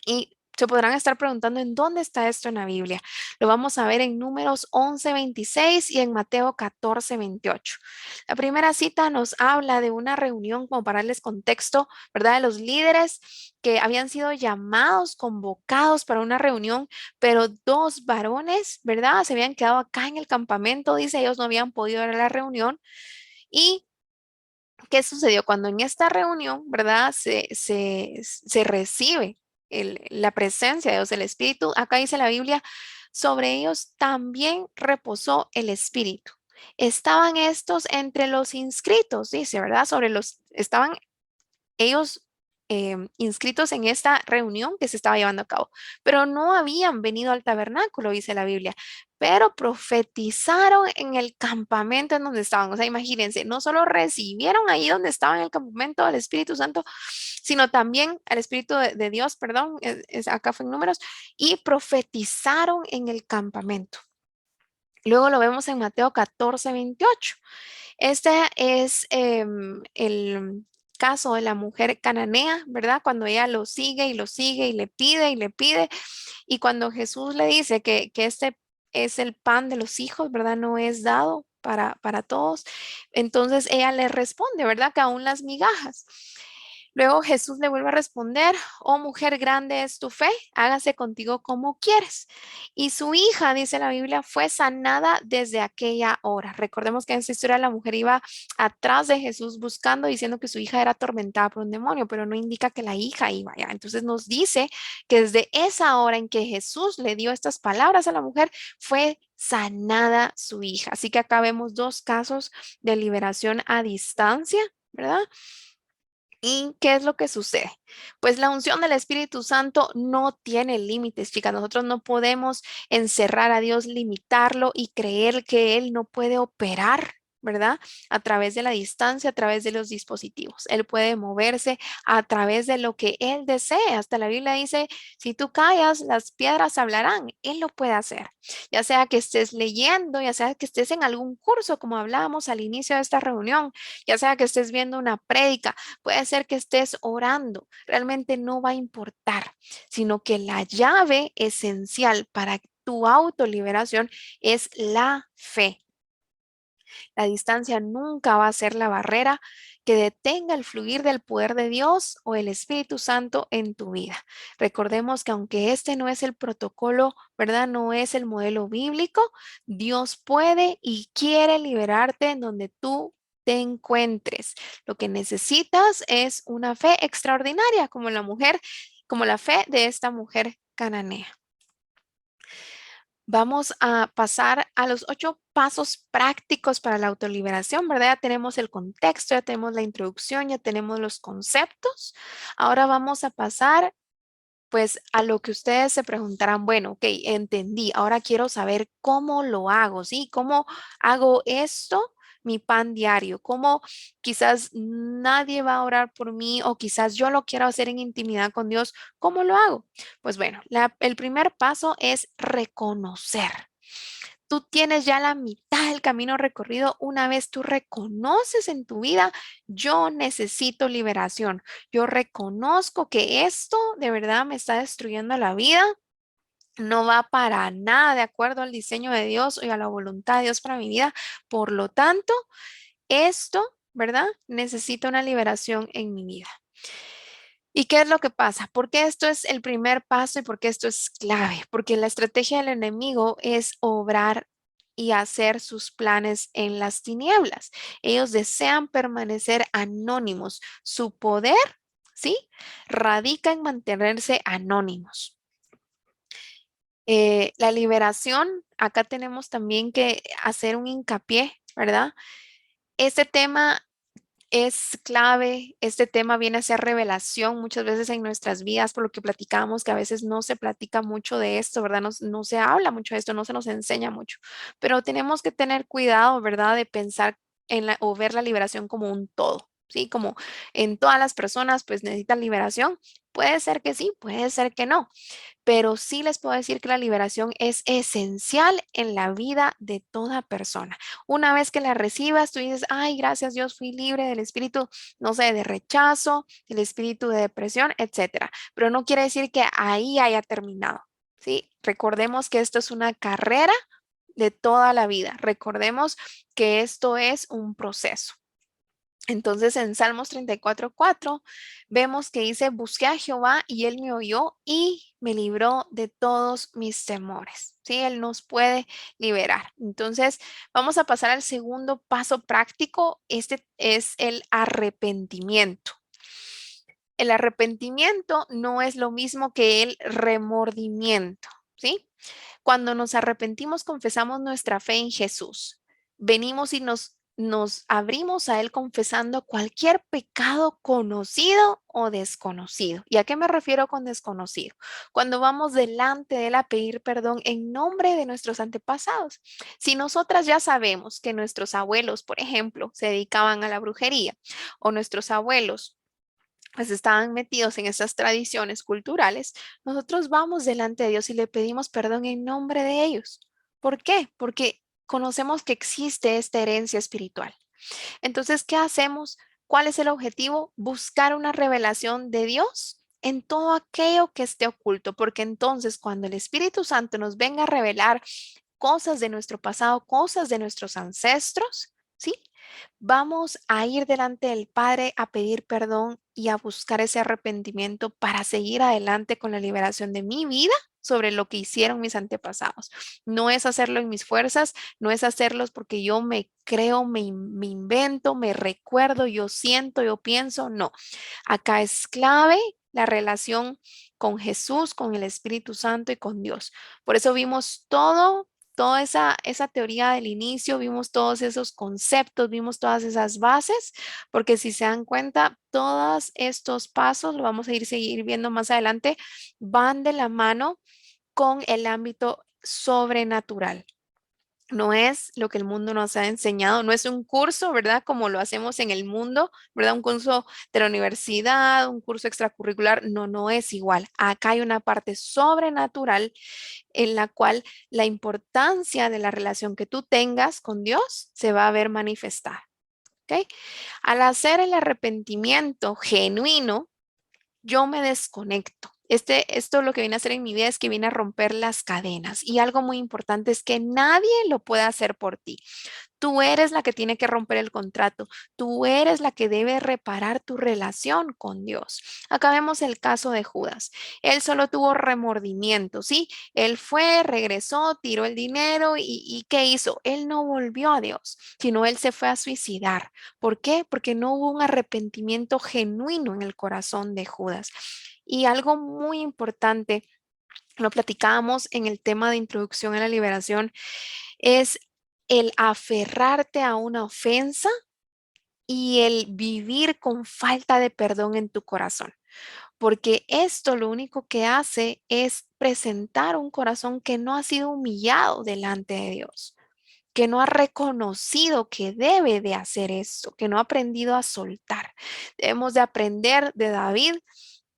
Y se podrán estar preguntando en dónde está esto en la Biblia. Lo vamos a ver en Números 11:26 y en Mateo 14:28. La primera cita nos habla de una reunión, como para darles contexto, ¿verdad? De los líderes que habían sido llamados, convocados para una reunión, pero dos varones, ¿verdad? Se habían quedado acá en el campamento, dice, ellos no habían podido ir a la reunión. ¿Y qué sucedió? Cuando en esta reunión, ¿verdad? Se recibe la presencia de Dios, el Espíritu. Acá dice la Biblia, sobre ellos también reposó el Espíritu. Estaban estos entre los inscritos, dice, ¿verdad? Estaban ellos inscritos en esta reunión que se estaba llevando a cabo, pero no habían venido al tabernáculo, dice la Biblia, pero profetizaron en el campamento en donde estaban. O sea, imagínense, no solo recibieron ahí donde estaban en el campamento al Espíritu Santo, sino también al Espíritu de Dios, perdón, acá fue en números, y profetizaron en el campamento. Luego lo vemos en Mateo 14:28. Este es el caso de la mujer cananea, ¿verdad? Cuando ella lo sigue y lo sigue y le pide, y cuando Jesús le dice que este es el pan de los hijos, ¿verdad? No es dado para todos. Entonces ella le responde, ¿verdad? Que aún las migajas. Luego Jesús le vuelve a responder, oh mujer, grande es tu fe, hágase contigo como quieres. Y su hija, dice la Biblia, fue sanada desde aquella hora. Recordemos que en esta historia la mujer iba atrás de Jesús buscando, diciendo que su hija era atormentada por un demonio, pero no indica que la hija iba allá. Entonces nos dice que desde esa hora en que Jesús le dio estas palabras a la mujer, fue sanada su hija. Así que acá vemos dos casos de liberación a distancia, ¿verdad? ¿Y qué es lo que sucede? Pues la unción del Espíritu Santo no tiene límites, chicas. Nosotros no podemos encerrar a Dios, limitarlo y creer que Él no puede operar, ¿verdad? A través de la distancia, a través de los dispositivos. Él puede moverse a través de lo que Él desee. Hasta la Biblia dice, si tú callas, las piedras hablarán. Él lo puede hacer. Ya sea que estés leyendo, ya sea que estés en algún curso, como hablábamos al inicio de esta reunión, ya sea que estés viendo una prédica. Puede ser que estés orando, realmente no va a importar, sino que la llave esencial para tu autoliberación es la fe. La distancia nunca va a ser la barrera que detenga el fluir del poder de Dios o el Espíritu Santo en tu vida. Recordemos que aunque este no es el protocolo, ¿verdad? No es el modelo bíblico, Dios puede y quiere liberarte en donde tú te encuentres. Lo que necesitas es una fe extraordinaria como la mujer, como la fe de esta mujer cananea. Vamos a pasar a los 8 pasos prácticos para la autoliberación, ¿verdad? Ya tenemos el contexto, ya tenemos la introducción, ya tenemos los conceptos. Ahora vamos a pasar pues a lo que ustedes se preguntarán, bueno, ok, entendí, ahora quiero saber cómo lo hago, ¿sí? ¿Cómo hago esto? Mi pan diario, cómo quizás nadie va a orar por mí o quizás yo lo quiero hacer en intimidad con Dios, ¿cómo lo hago? Pues bueno, el primer paso es reconocer. Tú tienes ya la mitad del camino recorrido una vez tú reconoces en tu vida, yo necesito liberación. Yo reconozco que esto de verdad me está destruyendo la vida. No va para nada de acuerdo al diseño de Dios y a la voluntad de Dios para mi vida. Por lo tanto, esto, ¿verdad? Necesito una liberación en mi vida. ¿Y qué es lo que pasa? Porque esto es el primer paso y porque esto es clave, porque la estrategia del enemigo es obrar y hacer sus planes en las tinieblas. Ellos desean permanecer anónimos. Su poder, ¿sí? Radica en mantenerse anónimos. La liberación, acá tenemos también que hacer un hincapié, ¿verdad? Este tema es clave, este tema viene a ser revelación muchas veces en nuestras vidas, por lo que platicamos, que a veces no se platica mucho de esto, ¿verdad? No se habla mucho de esto, no se nos enseña mucho, pero tenemos que tener cuidado, ¿verdad? De pensar o ver la liberación como un todo, ¿sí? Como en todas las personas, pues necesitan liberación. Puede ser que sí, puede ser que no, pero sí les puedo decir que la liberación es esencial en la vida de toda persona. Una vez que la recibas, tú dices, ay, gracias Dios, fui libre del espíritu, no sé, de rechazo, del espíritu de depresión, etcétera. Pero no quiere decir que ahí haya terminado, ¿sí? Recordemos que esto es una carrera de toda la vida. Recordemos que esto es un proceso. Entonces en Salmos 34:4 vemos que dice, busqué a Jehová y él me oyó y me libró de todos mis temores. Sí, él nos puede liberar. Entonces vamos a pasar al segundo paso práctico. Este es el arrepentimiento. El arrepentimiento no es lo mismo que el remordimiento, ¿sí? Cuando nos arrepentimos, confesamos nuestra fe en Jesús. Venimos y nos nos abrimos a Él confesando cualquier pecado conocido o desconocido. ¿Y a qué me refiero con desconocido? Cuando vamos delante de Él a pedir perdón en nombre de nuestros antepasados. Si nosotras ya sabemos que nuestros abuelos, por ejemplo, se dedicaban a la brujería o nuestros abuelos pues estaban metidos en esas tradiciones culturales, nosotros vamos delante de Dios y le pedimos perdón en nombre de ellos. ¿Por qué? Porque conocemos que existe esta herencia espiritual. Entonces, ¿qué hacemos? ¿Cuál es el objetivo? Buscar una revelación de Dios en todo aquello que esté oculto, porque entonces cuando el Espíritu Santo nos venga a revelar cosas de nuestro pasado, cosas de nuestros ancestros, ¿sí? Vamos a ir delante del Padre a pedir perdón y a buscar ese arrepentimiento para seguir adelante con la liberación de mi vida sobre lo que hicieron mis antepasados. No es hacerlo en mis fuerzas, no es hacerlos porque yo me creo, me invento, me recuerdo, yo siento, yo pienso, no. Acá es clave la relación con Jesús, con el Espíritu Santo y con Dios. Por eso vimos toda esa teoría del inicio, vimos todos esos conceptos, vimos todas esas bases, porque si se dan cuenta, todos estos pasos, lo vamos a ir seguir viendo más adelante, van de la mano con el ámbito sobrenatural. No es lo que el mundo nos ha enseñado, no es un curso, ¿verdad? Como lo hacemos en el mundo, ¿verdad? Un curso de la universidad, un curso extracurricular, no, no es igual. Acá hay una parte sobrenatural en la cual la importancia de la relación que tú tengas con Dios se va a ver manifestada. ¿Ok? Al hacer el arrepentimiento genuino, yo me desconecto. Esto lo que viene a hacer en mi vida es que viene a romper las cadenas. Y algo muy importante es que nadie lo puede hacer por ti. Tú eres la que tiene que romper el contrato. Tú eres la que debe reparar tu relación con Dios. Acá vemos el caso de Judas. Él solo tuvo remordimiento, ¿sí? Él fue, regresó, tiró el dinero y ¿qué hizo? Él no volvió a Dios, sino él se fue a suicidar. ¿Por qué? Porque no hubo un arrepentimiento genuino en el corazón de Judas. Y algo muy importante, lo platicábamos en el tema de introducción a la liberación, es el aferrarte a una ofensa y el vivir con falta de perdón en tu corazón, porque esto lo único que hace es presentar un corazón que no ha sido humillado delante de Dios, que no ha reconocido que debe de hacer esto, que no ha aprendido a soltar. Debemos de aprender de David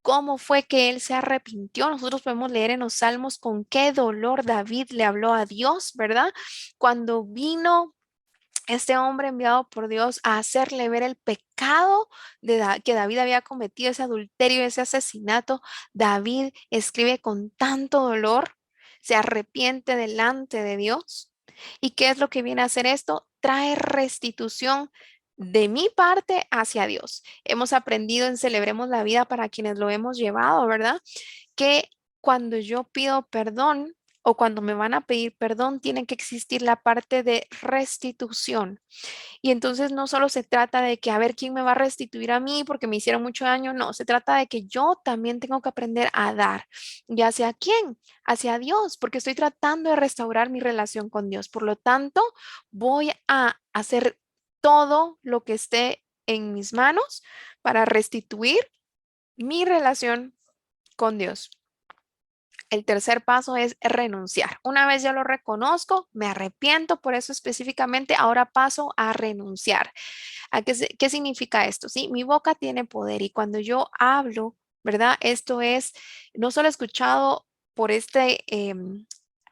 cómo fue que él se arrepintió. Nosotros podemos leer en los salmos con qué dolor David le habló a Dios, ¿verdad? Cuando vino este hombre enviado por Dios a hacerle ver el pecado que David había cometido, ese adulterio, ese asesinato, David escribe con tanto dolor, se arrepiente delante de Dios. ¿Y qué es lo que viene a hacer esto? Trae restitución de mi parte hacia Dios. Hemos aprendido en Celebremos la Vida para quienes lo hemos llevado, ¿verdad? Que cuando yo pido perdón o cuando me van a pedir perdón, tiene que existir la parte de restitución. Y entonces no solo se trata de que a ver quién me va a restituir a mí porque me hicieron mucho daño, no, se trata de que yo también tengo que aprender a dar. ¿Y hacia quién? Hacia Dios, porque estoy tratando de restaurar mi relación con Dios. Por lo tanto, voy a hacer todo lo que esté en mis manos para restituir mi relación con Dios. El tercer paso es renunciar. Una vez ya lo reconozco, me arrepiento por eso específicamente, ahora paso a renunciar. ¿Qué significa esto? Sí, mi boca tiene poder y cuando yo hablo, ¿verdad? Esto es no solo escuchado por este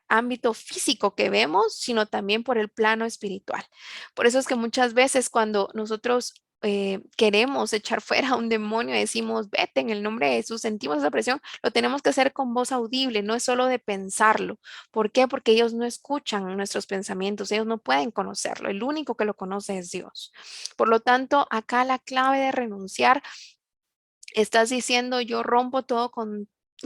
ámbito físico que vemos, sino también por el plano espiritual. Por eso es que muchas veces cuando nosotros queremos echar fuera a un demonio, decimos, vete en el nombre de Jesús, sentimos esa presión, lo tenemos que hacer con voz audible, no es solo de pensarlo. ¿Por qué? Porque ellos no escuchan nuestros pensamientos, ellos no pueden conocerlo, el único que lo conoce es Dios. Por lo tanto, acá la clave de renunciar, estás diciendo, yo rompo todo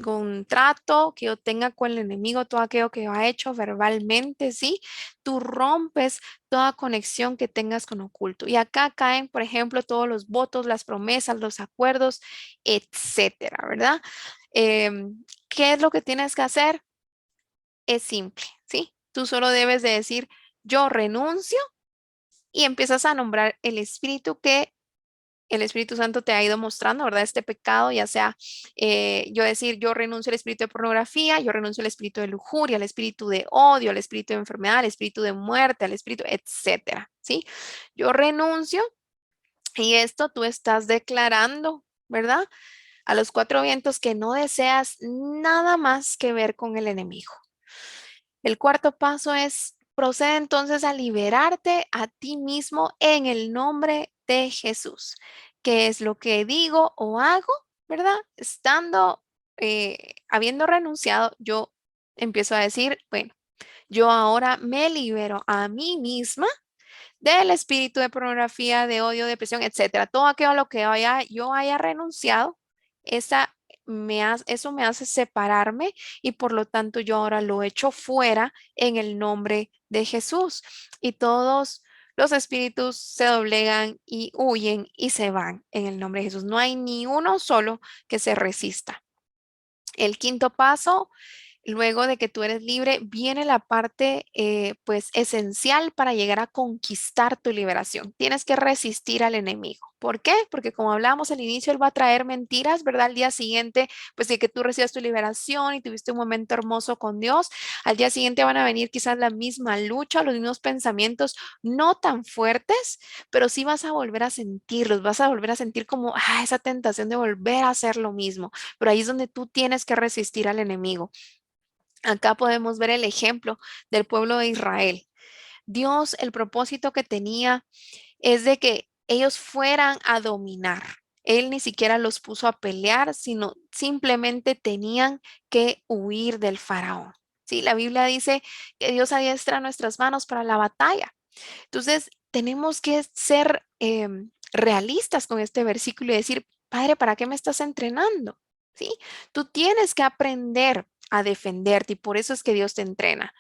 contrato que yo tenga con el enemigo, todo aquello que ha hecho verbalmente, ¿sí? Tú rompes toda conexión que tengas con oculto. Y acá caen, por ejemplo, todos los votos, las promesas, los acuerdos, etcétera, ¿verdad? ¿Qué es lo que tienes que hacer? Es simple, ¿sí? Tú solo debes de decir, yo renuncio y empiezas a nombrar el espíritu que el Espíritu Santo te ha ido mostrando, ¿verdad? Este pecado, ya sea yo decir, yo renuncio al espíritu de pornografía, yo renuncio al espíritu de lujuria, al espíritu de odio, al espíritu de enfermedad, al espíritu de muerte, al espíritu, etcétera, ¿sí? Yo renuncio y esto tú estás declarando, ¿verdad? A los cuatro vientos que no deseas nada más que ver con el enemigo. El cuarto paso es, procede entonces a liberarte a ti mismo en el nombre de Jesús. ¿Qué es lo que digo o hago? ¿Verdad? Habiendo renunciado, yo empiezo a decir, bueno, yo ahora me libero a mí misma del espíritu de pornografía, de odio, depresión, etcétera. Todo aquello a lo que yo haya renunciado, eso me hace separarme y por lo tanto yo ahora lo echo fuera en el nombre de Jesús. Y todos los espíritus se doblegan y huyen y se van en el nombre de Jesús. No hay ni uno solo que se resista. El quinto paso, luego de que tú eres libre, viene la parte pues esencial para llegar a conquistar tu liberación. Tienes que resistir al enemigo. ¿Por qué? Porque como hablábamos al inicio, él va a traer mentiras, ¿verdad? Al día siguiente, pues de que tú recibas tu liberación y tuviste un momento hermoso con Dios, al día siguiente van a venir quizás la misma lucha, los mismos pensamientos, no tan fuertes, pero sí vas a volver a sentirlos, vas a volver a sentir como esa tentación de volver a hacer lo mismo, pero ahí es donde tú tienes que resistir al enemigo. Acá podemos ver el ejemplo del pueblo de Israel. Dios, el propósito que tenía es de que ellos fueran a dominar. Él ni siquiera los puso a pelear, sino simplemente tenían que huir del faraón. Sí, la Biblia dice que Dios adiestra nuestras manos para la batalla. Entonces, tenemos que ser realistas con este versículo y decir, Padre, ¿para qué me estás entrenando? ¿Sí? Tú tienes que aprender a defenderte y por eso es que Dios te entrena.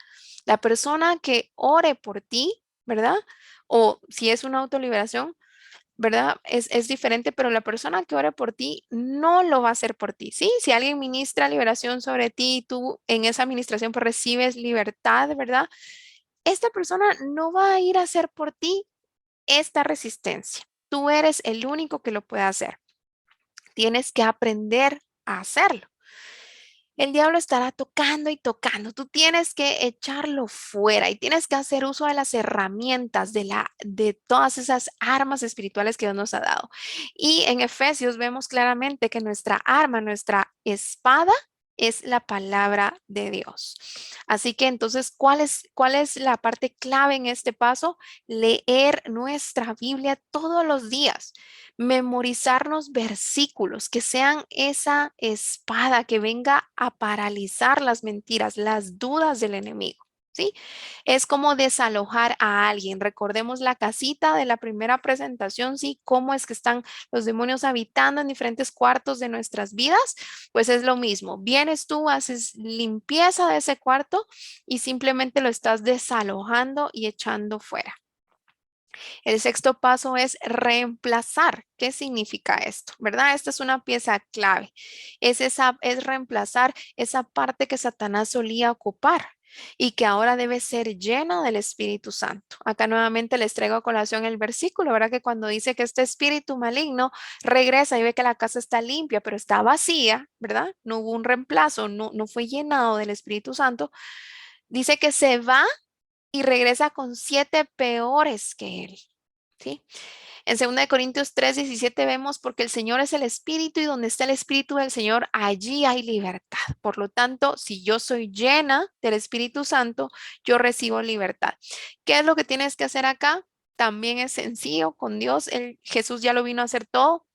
La persona que ore por ti, ¿verdad? O si es una autoliberación, ¿verdad? Es diferente, pero la persona que ore por ti no lo va a hacer por ti, ¿sí? Si alguien ministra liberación sobre ti y tú en esa administración pues recibes libertad, ¿verdad? Esta persona no va a ir a hacer por ti esta resistencia. Tú eres el único que lo puede hacer. Tienes que aprender a hacerlo. El diablo estará tocando y tocando. Tú tienes que echarlo fuera y tienes que hacer uso de las herramientas, de todas esas armas espirituales que Dios nos ha dado. Y en Efesios vemos claramente que nuestra arma, nuestra espada, es la palabra de Dios. Así que entonces, cuál es la parte clave en este paso? Leer nuestra Biblia todos los días, memorizarnos versículos que sean esa espada que venga a paralizar las mentiras, las dudas del enemigo. ¿Sí? Es como desalojar a alguien. Recordemos la casita de la primera presentación, ¿sí? Cómo es que están los demonios habitando en diferentes cuartos de nuestras vidas. Pues es lo mismo. Vienes tú, haces limpieza de ese cuarto y simplemente lo estás desalojando y echando fuera. El sexto paso es reemplazar. ¿Qué significa esto? ¿Verdad? Esta es una pieza clave. Es reemplazar esa parte que Satanás solía ocupar y que ahora debe ser llena del Espíritu Santo. Acá nuevamente les traigo a colación el versículo, ¿verdad? Que cuando dice que este espíritu maligno regresa y ve que la casa está limpia, pero está vacía, ¿verdad? No hubo un reemplazo, no fue llenado del Espíritu Santo. Dice que se va y regresa con siete peores que él. ¿Sí? En 2 Corintios 3:17 vemos, porque el Señor es el Espíritu y donde está el Espíritu del Señor, allí hay libertad. Por lo tanto, si yo soy llena del Espíritu Santo, yo recibo libertad. ¿Qué es lo que tienes que hacer acá? También es sencillo con Dios. Jesús ya lo vino a hacer todo.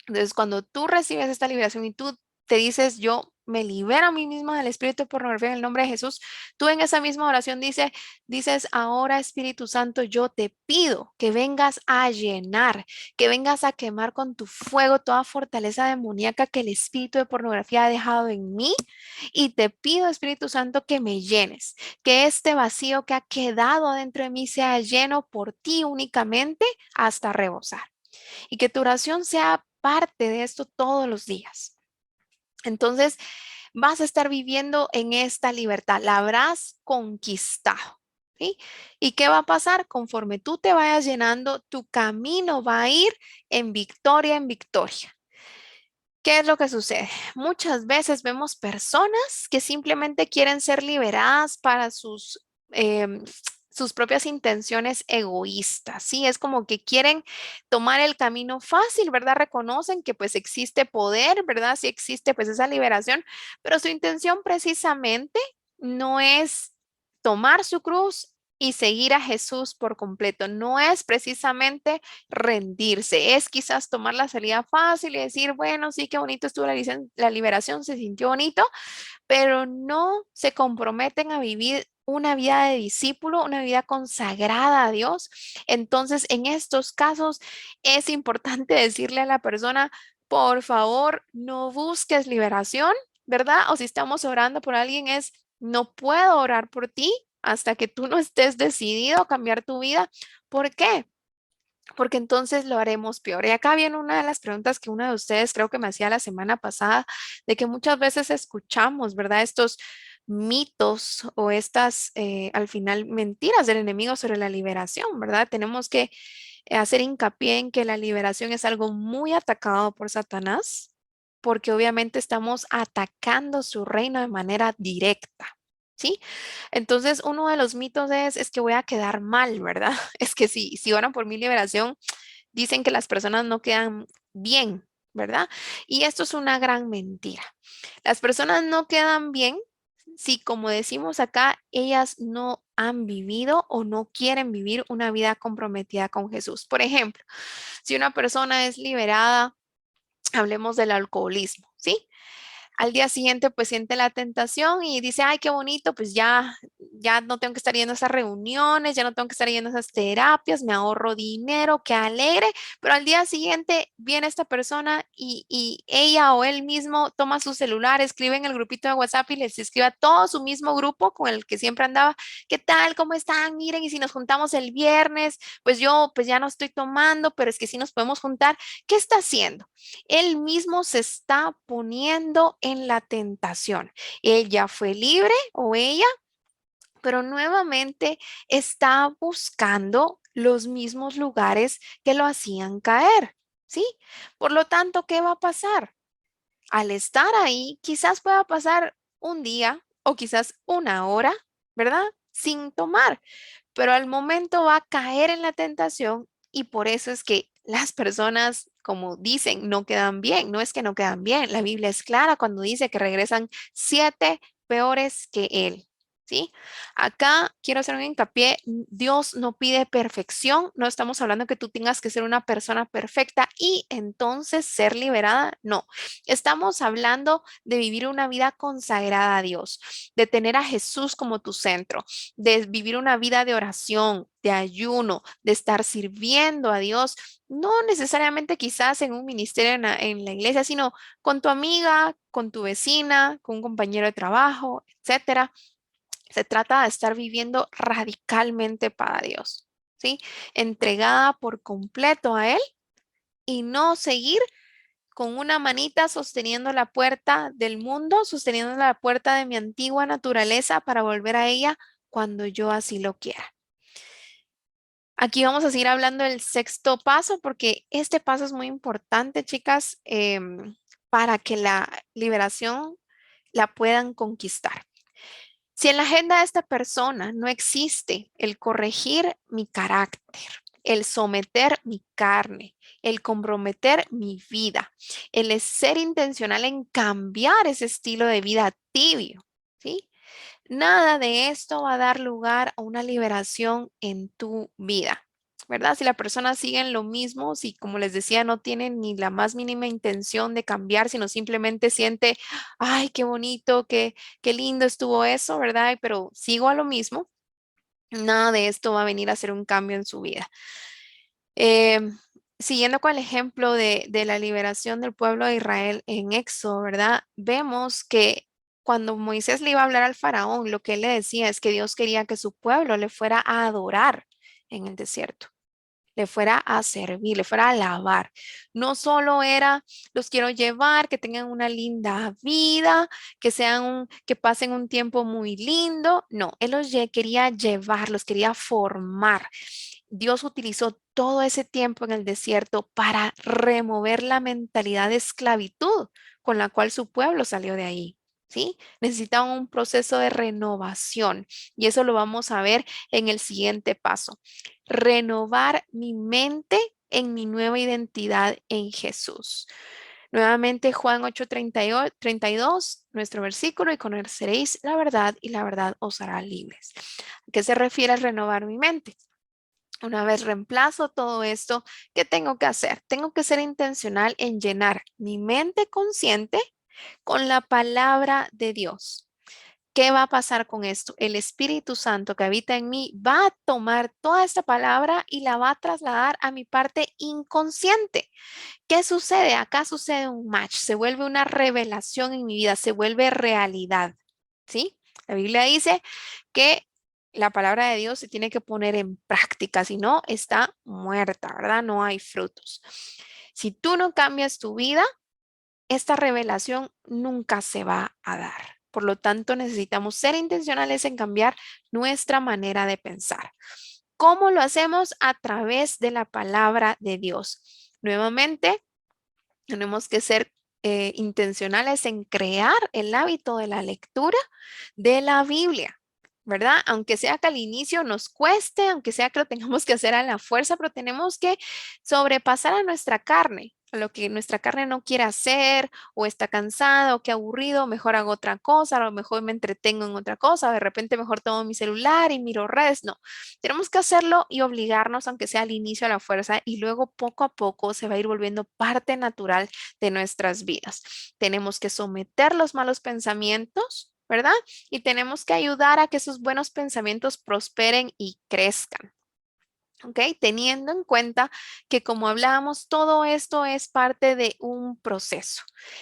Entonces, cuando tú recibes esta liberación y tú te dices, yo me libero a mí misma del espíritu de pornografía en el nombre de Jesús, tú en esa misma oración dices, ahora Espíritu Santo, yo te pido que vengas a llenar, que vengas a quemar con tu fuego toda fortaleza demoníaca que el espíritu de pornografía ha dejado en mí. Y te pido, Espíritu Santo, que me llenes, que este vacío que ha quedado dentro de mí sea lleno por ti únicamente hasta rebosar y que tu oración sea parte de esto todos los días. Entonces, vas a estar viviendo en esta libertad, la habrás conquistado. ¿sí? ¿Y qué va a pasar? Conforme tú te vayas llenando, tu camino va a ir en victoria en victoria. ¿Qué es lo que sucede? Muchas veces vemos personas que simplemente quieren ser liberadas para sus propias intenciones egoístas, ¿sí? Es como que quieren tomar el camino fácil, ¿verdad? Reconocen que pues existe poder, ¿verdad? Sí existe pues esa liberación, pero su intención precisamente no es tomar su cruz y seguir a Jesús por completo, no es precisamente rendirse, es quizás tomar la salida fácil y decir, bueno, sí, qué bonito estuvo la liberación, se sintió bonito, pero no se comprometen a vivir una vida de discípulo, una vida consagrada a Dios. Entonces, en estos casos es importante decirle a la persona, por favor, no busques liberación, ¿verdad? O si estamos orando por alguien es, no puedo orar por ti hasta que tú no estés decidido a cambiar tu vida. ¿Por qué? Porque entonces lo haremos peor. Y acá viene una de las preguntas que uno de ustedes creo que me hacía la semana pasada, de que muchas veces escuchamos, ¿verdad? Estos mitos o estas, al final, mentiras del enemigo sobre la liberación, ¿verdad? Tenemos que hacer hincapié en que la liberación es algo muy atacado por Satanás, porque obviamente estamos atacando su reino de manera directa. ¿Sí? Entonces, uno de los mitos es que voy a quedar mal, ¿verdad? Es que si oran por mi liberación, dicen que las personas no quedan bien, ¿verdad? Y esto es una gran mentira. Las personas no quedan bien si, como decimos acá, ellas no han vivido o no quieren vivir una vida comprometida con Jesús. Por ejemplo, si una persona es liberada, hablemos del alcoholismo, ¿sí? Al día siguiente pues siente la tentación y dice, ay, qué bonito, pues ya no tengo que estar yendo a esas reuniones, ya no tengo que estar yendo a esas terapias, me ahorro dinero, qué alegre, pero al día siguiente viene esta persona y ella o él mismo toma su celular, escribe en el grupito de WhatsApp y les escribe a todo su mismo grupo con el que siempre andaba, ¿qué tal? ¿Cómo están? Miren, y si nos juntamos el viernes, pues yo pues ya no estoy tomando, pero es que sí nos podemos juntar. ¿Qué está haciendo? Él mismo se está poniendo en la tentación. Él ya fue libre o ella, pero nuevamente está buscando los mismos lugares que lo hacían caer, ¿sí? Por lo tanto, ¿qué va a pasar? Al estar ahí, quizás pueda pasar un día o quizás una hora, ¿verdad? Sin tomar, pero al momento va a caer en la tentación y por eso es que las personas, como dicen, no quedan bien. No es que no quedan bien. La Biblia es clara cuando dice que regresan 7 peores que él. ¿Sí? Acá quiero hacer un hincapié, Dios no pide perfección, no estamos hablando que tú tengas que ser una persona perfecta y entonces ser liberada, no, estamos hablando de vivir una vida consagrada a Dios, de tener a Jesús como tu centro, de vivir una vida de oración, de ayuno, de estar sirviendo a Dios, no necesariamente quizás en un ministerio en la iglesia, sino con tu amiga, con tu vecina, con un compañero de trabajo, etcétera. Se trata de estar viviendo radicalmente para Dios, ¿sí? Entregada por completo a Él y no seguir con una manita sosteniendo la puerta del mundo, sosteniendo la puerta de mi antigua naturaleza para volver a ella cuando yo así lo quiera. Aquí vamos a seguir hablando del sexto paso porque este paso es muy importante, chicas, para que la liberación la puedan conquistar. Si en la agenda de esta persona no existe el corregir mi carácter, el someter mi carne, el comprometer mi vida, el ser intencional en cambiar ese estilo de vida tibio, ¿sí? Nada de esto va a dar lugar a una liberación en tu vida, ¿verdad? Si la persona sigue en lo mismo, si como les decía, no tiene ni la más mínima intención de cambiar, sino simplemente siente, ay, qué bonito, qué lindo estuvo eso, ¿verdad? Pero sigo a lo mismo, nada de esto va a venir a hacer un cambio en su vida. Siguiendo con el ejemplo de la liberación del pueblo de Israel en Éxodo, ¿verdad? Vemos que cuando Moisés le iba a hablar al faraón, lo que él le decía es que Dios quería que su pueblo le fuera a adorar en el desierto. le fuera a servir, le fuera a alabar. No solo era, los quiero llevar, que tengan una linda vida, que pasen un tiempo muy lindo. No, él quería llevar, los quería formar. Dios utilizó todo ese tiempo en el desierto para remover la mentalidad de esclavitud con la cual su pueblo salió de ahí. ¿Sí? Necesitaban un proceso de renovación y eso lo vamos a ver en el siguiente paso. Renovar mi mente en mi nueva identidad en Jesús. Nuevamente Juan 8:32, nuestro versículo, y conoceréis la verdad y la verdad os hará libres. ¿A qué se refiere a renovar mi mente? Una vez reemplazo todo esto, ¿qué tengo que hacer? Tengo que ser intencional en llenar mi mente consciente con la palabra de Dios. ¿Qué va a pasar con esto? El Espíritu Santo que habita en mí va a tomar toda esta palabra y la va a trasladar a mi parte inconsciente. ¿Qué sucede? Acá sucede un match, se vuelve una revelación en mi vida, se vuelve realidad. ¿Sí? La Biblia dice que la palabra de Dios se tiene que poner en práctica, si no, está muerta, ¿verdad? No hay frutos. Si tú no cambias tu vida, esta revelación nunca se va a dar. Por lo tanto, necesitamos ser intencionales en cambiar nuestra manera de pensar. ¿Cómo lo hacemos? A través de la palabra de Dios. Nuevamente, tenemos que ser intencionales en crear el hábito de la lectura de la Biblia, ¿verdad? Aunque sea que al inicio nos cueste, aunque sea que lo tengamos que hacer a la fuerza, pero tenemos que sobrepasar a nuestra carne, a lo que nuestra carne no quiere hacer o está cansada o qué aburrido, mejor hago otra cosa, a lo mejor me entretengo en otra cosa, o de repente mejor tomo mi celular y miro redes. No, tenemos que hacerlo y obligarnos, aunque sea al inicio a la fuerza, y luego poco a poco se va a ir volviendo parte natural de nuestras vidas. Tenemos que someter los malos pensamientos, ¿verdad? Y tenemos que ayudar a que esos buenos pensamientos prosperen y crezcan. ¿Ok? Teniendo en cuenta que como hablábamos, todo esto es parte de un proceso.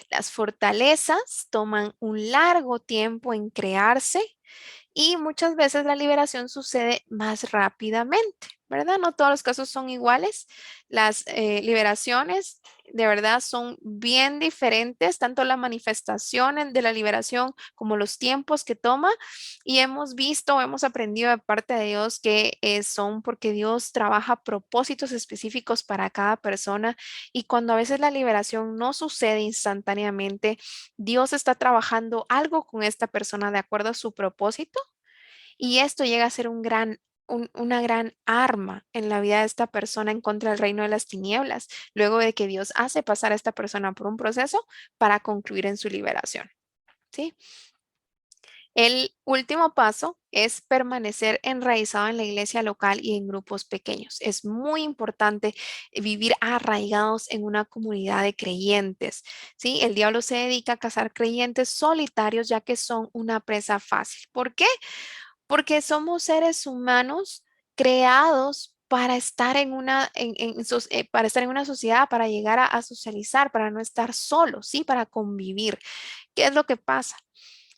Las fortalezas toman un largo tiempo en crearse y muchas veces la liberación sucede más rápidamente, ¿verdad? No todos los casos son iguales. Las liberaciones de verdad son bien diferentes, tanto la manifestación de la liberación como los tiempos que toma. Y hemos visto, hemos aprendido de parte de Dios que son porque Dios trabaja propósitos específicos para cada persona. Y cuando a veces la liberación no sucede instantáneamente, Dios está trabajando algo con esta persona de acuerdo a su propósito y esto llega a ser una gran arma en la vida de esta persona en contra del reino de las tinieblas, luego de que Dios hace pasar a esta persona por un proceso para concluir en su liberación. ¿Sí? El último paso es permanecer enraizado en la iglesia local y en grupos pequeños. Es muy importante vivir arraigados en una comunidad de creyentes. ¿Sí? El diablo se dedica a cazar creyentes solitarios ya que son una presa fácil. ¿Por qué? Porque somos seres humanos creados para estar para estar en una sociedad, para llegar a socializar, para no estar solos, ¿sí? Para convivir. ¿Qué es lo que pasa?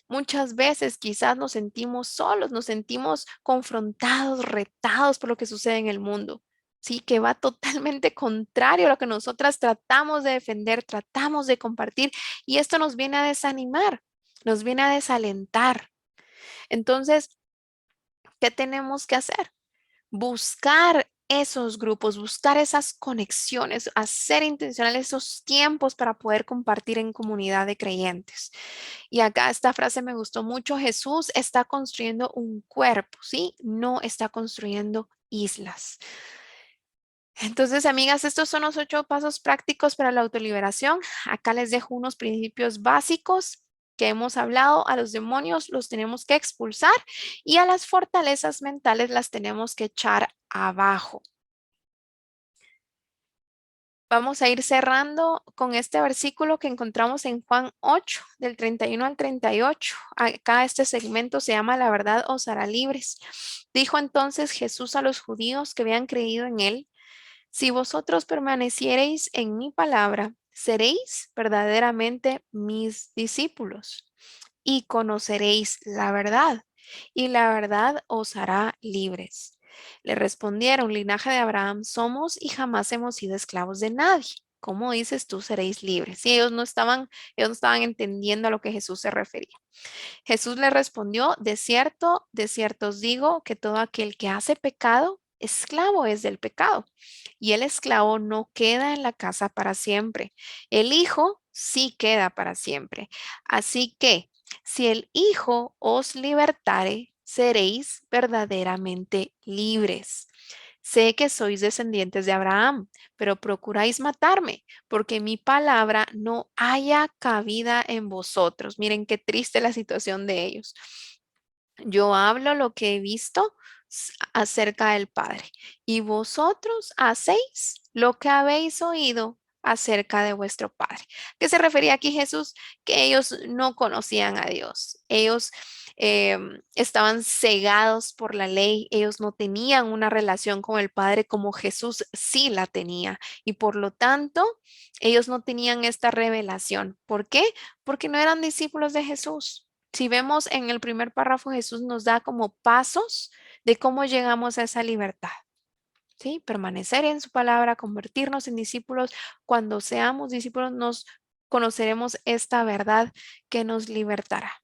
Muchas veces quizás nos sentimos solos, nos sentimos confrontados, retados por lo que sucede en el mundo. Sí, que va totalmente contrario a lo que nosotras tratamos de defender, tratamos de compartir, y esto nos viene a desanimar, nos viene a desalentar. Entonces, ¿qué tenemos que hacer? Buscar esos grupos, buscar esas conexiones, hacer intencional esos tiempos para poder compartir en comunidad de creyentes. Y acá esta frase me gustó mucho. Jesús está construyendo un cuerpo, ¿sí? No está construyendo islas. Entonces, amigas, estos son los 8 pasos prácticos para la autoliberación. Acá les dejo unos principios básicos que hemos hablado. A los demonios los tenemos que expulsar y a las fortalezas mentales las tenemos que echar abajo. Vamos a ir cerrando con este versículo que encontramos en Juan 8, del 31 al 38. Acá este segmento se llama La verdad os hará libres. Dijo entonces Jesús a los judíos que habían creído en él: si vosotros permaneciereis en mi palabra, seréis verdaderamente mis discípulos y conoceréis la verdad, y la verdad os hará libres. Le respondieron, linaje de Abraham somos y jamás hemos sido esclavos de nadie. ¿Cómo dices tú seréis libres? Y ellos no estaban entendiendo a lo que Jesús se refería. Jesús le respondió, de cierto os digo que todo aquel que hace pecado, esclavo es del pecado. Y el esclavo no queda en la casa para siempre. El hijo sí queda para siempre. Así que si el hijo os libertare, seréis verdaderamente libres. Sé que sois descendientes de Abraham, pero procuráis matarme, porque mi palabra no haya cabida en vosotros. Miren qué triste la situación de ellos. Yo hablo lo que he visto acerca del Padre, y vosotros hacéis lo que habéis oído acerca de vuestro Padre. ¿Qué se refería aquí Jesús? Que ellos no conocían a Dios. Ellos estaban cegados por la ley. Ellos no tenían una relación con el Padre como Jesús sí la tenía. Y por lo tanto, ellos no tenían esta revelación. ¿Por qué? Porque no eran discípulos de Jesús. Si vemos en el primer párrafo, Jesús nos da como pasos de cómo llegamos a esa libertad. ¿Sí? Permanecer en su palabra, convertirnos en discípulos. Cuando seamos discípulos, nos conoceremos esta verdad que nos libertará.